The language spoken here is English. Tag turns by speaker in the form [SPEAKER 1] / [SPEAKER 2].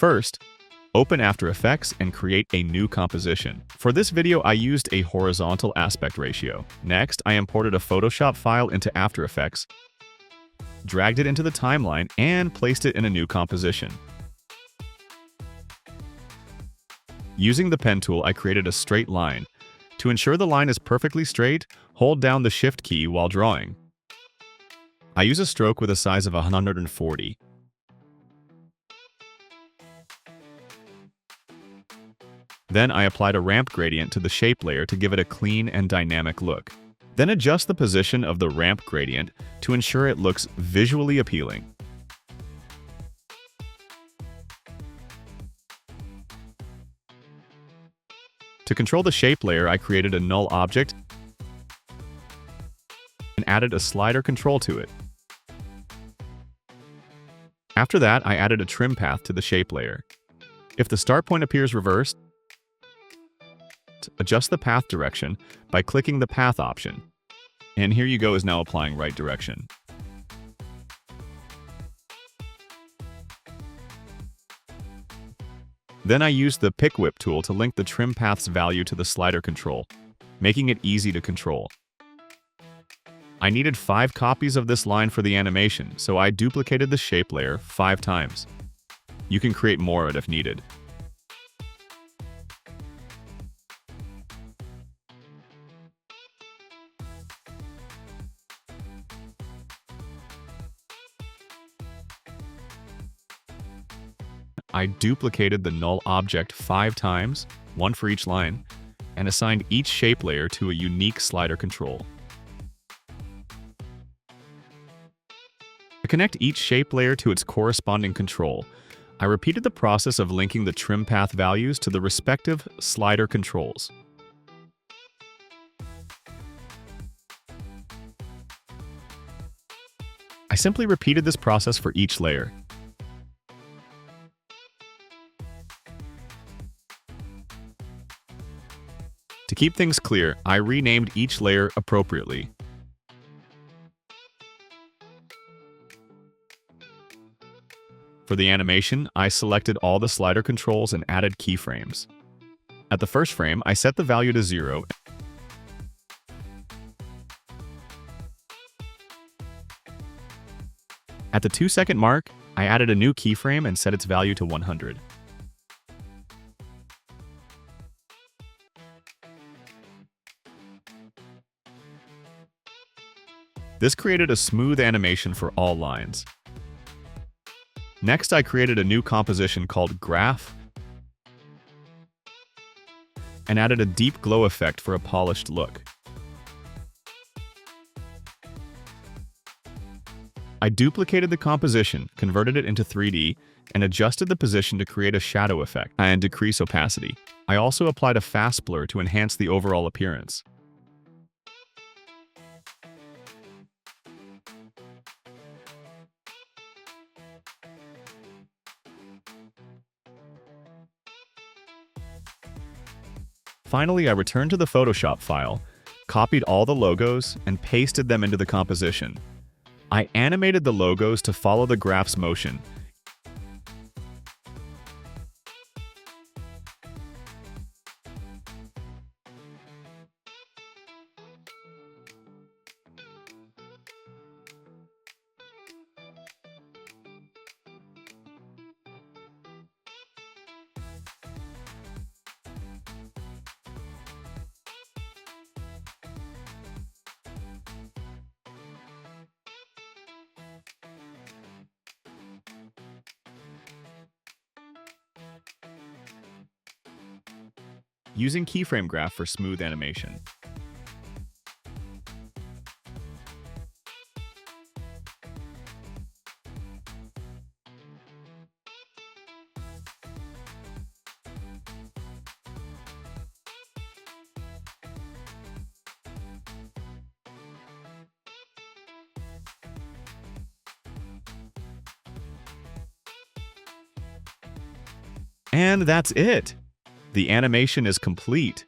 [SPEAKER 1] First, open After Effects and create a new composition. For this video, I used a horizontal aspect ratio. Next, I imported a Photoshop file into After Effects, dragged it into the timeline, and placed it in a new composition. Using the pen tool, I created a straight line. To ensure the line is perfectly straight, hold down the Shift key while drawing. I use a stroke with a size of 140. Then I applied a ramp gradient to the shape layer to give it a clean and dynamic look. Then adjust the position of the ramp gradient to ensure it looks visually appealing. To control the shape layer, I created a null object and added a slider control to it. After that, I added a trim path to the shape layer. If the start point appears reversed, adjust the path direction by clicking the path option. And Here You Go is now applying right direction. Then I used the Pick Whip tool to link the trim path's value to the slider control, making it easy to control. I needed 5 copies of this line for the animation, so I duplicated the shape layer 5 times. You can create more if needed. I duplicated the null object 5 times, 1 for each line, and assigned each shape layer to a unique slider control. To connect each shape layer to its corresponding control, I repeated the process of linking the trim path values to the respective slider controls. I simply repeated this process for each layer. To keep things clear, I renamed each layer appropriately. For the animation, I selected all the slider controls and added keyframes. At the first frame, I set the value to 0. At the 2-second mark, I added a new keyframe and set its value to 100. This created a smooth animation for all lines. Next, I created a new composition called Graph and added a deep glow effect for a polished look. I duplicated the composition, converted it into 3D, and adjusted the position to create a shadow effect and decrease opacity. I also applied a fast blur to enhance the overall appearance. Finally, I returned to the Photoshop file, copied all the logos, and pasted them into the composition. I animated the logos to follow the graph's motion. Using Keyframe Graph for smooth animation. And that's it! The animation is complete.